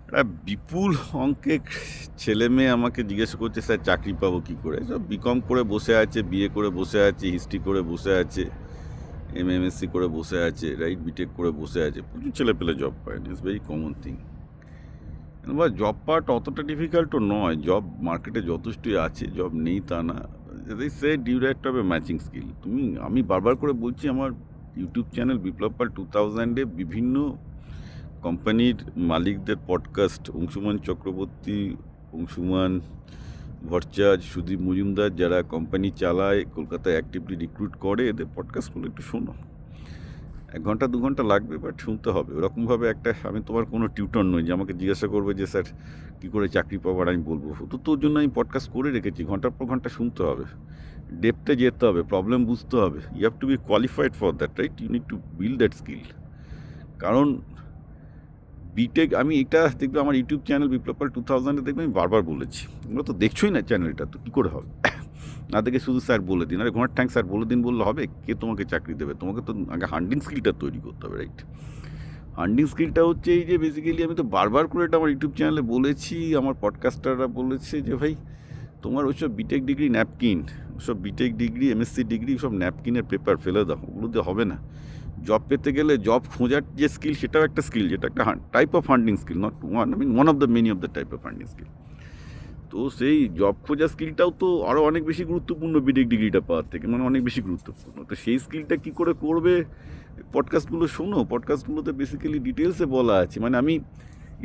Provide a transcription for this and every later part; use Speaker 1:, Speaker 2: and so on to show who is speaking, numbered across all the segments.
Speaker 1: একটা বিপুল অঙ্কের ছেলে মেয়ে আমাকে জিজ্ঞাসা করছে, স্যার চাকরি পাবো কী করে? সব বিকম করে বসে আছে, বিএ করে বসে আছে, হিস্ট্রি করে বসে আছে, এমএসসি করে বসে আছে, রাইট, বিটেক করে বসে আছে। প্রচুর ছেলে পেলে জব পায় না, ইটস ভেরি কমন থিং। এবার জব পাওয়াটা অতটা ডিফিকাল্টও নয়, জব মার্কেটে যথেষ্টই আছে, জব নেই তা না। সে ডিউ একটা হবে ম্যাচিং স্কিল। আমি বারবার করে বলছি, আমার ইউটিউব চ্যানেল বিপ্লব পাল 2000-এ বিভিন্ন কোম্পানির মালিকদের পডকাস্ট, অংশুমান চক্রবর্তী, অংশুমান ভট্টাচার্য, সুদীপ মজুমদার, যারা কোম্পানি চালায়, কলকাতায় অ্যাক্টিভলি রিক্রুট করে, এদের পডকাস্টগুলো একটু শোনো। 1 ঘন্টা 2 ঘন্টা লাগবে, বাট শুনতে হবে। ওরকমভাবে আমি তোমার কোনো টিউটর নই যে আমাকে জিজ্ঞাসা করবে যে স্যার কী করে চাকরি পাওয়ার আমি বলবো। তো তোর জন্য আমি পডকাস্ট করে রেখেছি, ঘন্টার পর ঘন্টা শুনতে হবে, ডেপথে যেতে হবে, প্রবলেম বুঝতে হবে। You have to be qualified for that, right? You need to build that skill. কারণ বিটেক, আমি এটা দেখবে আমার ইউটিউব চ্যানেল বিপ্লব পাল 2000-এ দেখবে আমি বারবার বলেছি, তোমরা তো দেখছোই না চ্যানেলটা, তো কী করে হবে? না দেখে শুধু স্যার বলে দিন, আরে ঘোড়ার ট্যাঙ্ক স্যার বলে দিন বললে হবে? কে তোমাকে চাকরি দেবে? তোমাকে তো আগে হান্ডিং স্কিলটা তৈরি করতে হবে, রাইট? হান্ডিং স্কিলটা হচ্ছে এই যে বেসিক্যালি, আমি তো বারবার করে এটা আমার ইউটিউব চ্যানেলে বলেছি, আমার পডকাস্টাররা বলেছে যে ভাই তোমার ওইসব বিটেক ডিগ্রি ন্যাপকিন, ওসব বিটেক ডিগ্রি, এমএসসি ডিগ্রি, সব ন্যাপকিনের পেপার ফেলে দাও, ওগুলো দিয়ে হবে না। জব পেতে গেলে, জব খোঁজার যে স্কিল, সেটাও একটা স্কিল, যেটা একটা type of funding skill, not one, I mean one of the many of the type of funding skill. তো সেই জব খোঁজার স্কিলটাও তো আরও অনেক বেশি গুরুত্বপূর্ণ বিটেক ডিগ্রিটা পাওয়ার থেকে, মানে অনেক বেশি গুরুত্বপূর্ণ। তো সেই স্কিলটা কী করে করবে? পডকাস্টগুলো শোনো, পডকাস্টগুলোতে বেসিক্যালি ডিটেলসে বলা আছে। মানে আমি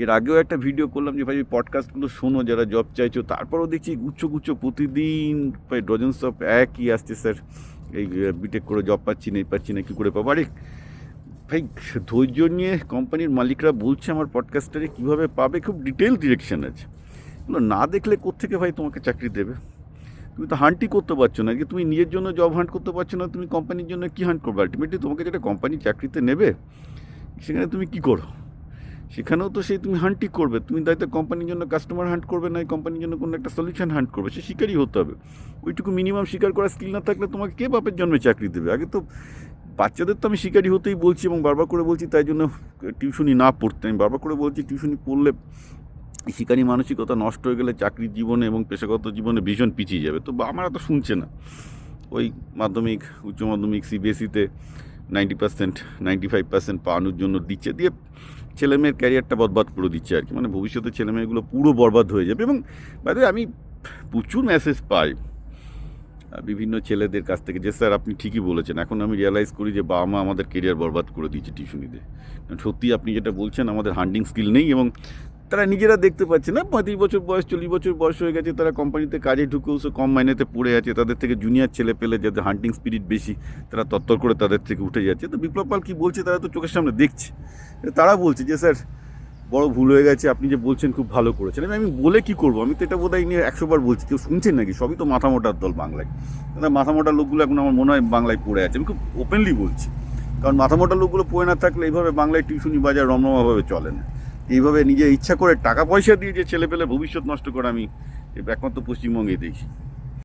Speaker 1: এর আগেও একটা ভিডিও করলাম যে ভাই পডকাস্টগুলো শোনো যারা জব চাইছো। তারপরও দেখছি গুচ্ছ গুচ্ছ প্রতিদিন প্রায় ডজনস অফ একই আসছে, স্যার এই বিটেক করে জব পাচ্ছি না, কী করে পাবো? আরে ভাই, ধৈর্য নিয়ে কোম্পানির মালিকরা বলছে আমার পডকাস্টারে কীভাবে পাবে, খুব ডিটেল ডিরেকশন আছে। না দেখলে কোত্থেকে ভাই তোমাকে চাকরি দেবে? তুমি তো হান্টই করতে পারছো না, যে তুমি নিজের জন্য জব হান্ট করতে পারছো না, তুমি কোম্পানির জন্য কী হান্ট করবে? আলটিমেটলি তোমাকে যেটা কোম্পানি চাকরিতে নেবে, সেখানে তুমি কী করো? সেখানেও তো তুমি হান্টই করবে। তুমি দায়িত্ব কোম্পানির জন্য কাস্টমার হান্ট করবে, না কোম্পানির জন্য কোনো একটা সলিউশন হান্ট করবে, সে শিকারই হতে হবে। ওইটুকু মিনিমাম শিকার করার স্কিল না থাকলে তোমাকে কে বাপের জন্মে চাকরি দেবে? আগে তো বাচ্চাদের তো আমি শিকারি হতেই বলছি, এবং বারবার করে বলছি তাই জন্য টিউশনি না পড়তে। আমি বারবার করে বলছি টিউশনি পড়লে শিকারী মানসিকতা নষ্ট হয়ে গেলে চাকরির জীবনে এবং পেশাগত জীবনে ভীষণ পিছিয়ে যাবে। তো আমরা তো শুনছে না। ওই মাধ্যমিক, উচ্চ মাধ্যমিক, সিবিএসইতে 90%, 95% পাওয়ানোর জন্য দিচ্ছে, দিয়ে ছেলেমেয়ের ক্যারিয়ারটা বরবাদ করে দিচ্ছে আর কি। মানে ভবিষ্যতে ছেলেমেয়েগুলো পুরো বরবাদ হয়ে যাবে। এবং বাইরে আমি প্রচুর মেসেজ পাই বিভিন্ন ছেলেদের কাছ থেকে যে স্যার আপনি ঠিকই বলেছেন। এখন আমি রিয়েলাইজ করি যে বাবা মা আমাদের কেরিয়ার বরবাদ করে দিয়েছে টিউশনিতে। সত্যি আপনি যেটা বলছেন, আমাদের হান্ডিং স্কিল নেই, এবং তারা নিজেরা দেখতে পাচ্ছে না। 35 বছর বয়স, 40 বছর বয়স হয়ে গেছে, তারা কোম্পানিতে কাজে ঢুকেও সে কম মাইনেতে পড়ে আছে। তাদের থেকে জুনিয়র ছেলে পেলে, যাদের হান্টিং স্পিরিট বেশি, তারা তত্তর করে তাদের থেকে উঠে যাচ্ছে। তো বিপ্লব পাল কী বলছে, তারা তো চোখের সামনে দেখছে। তারা বলছে যে স্যার বড় ভুল হয়ে গেছে, আপনি যে বলছেন খুব ভালো করেছেন। আমি বলে কী করবো? আমি তো এটা বোধহয় নিয়ে 100 বার বলছি, কেউ শুনছেন নাকি? সবই তো মাথা মোটার দল বাংলায়। মাথা মোটা লোকগুলো এখন আমার মনে হয় বাংলায় পড়ে আছে। আমি খুব ওপেনলি বলছি, কারণ মাথা মোটা লোকগুলো পড়ে না থাকলে এইভাবে বাংলায় টিউশনি বাজার রমরমাভাবে চলে না। এইভাবে নিজে ইচ্ছা করে টাকা পয়সা দিয়ে যে ছেলেপেলে ভবিষ্যৎ নষ্ট করে, আমি একমাত্র পশ্চিমবঙ্গে দেখি।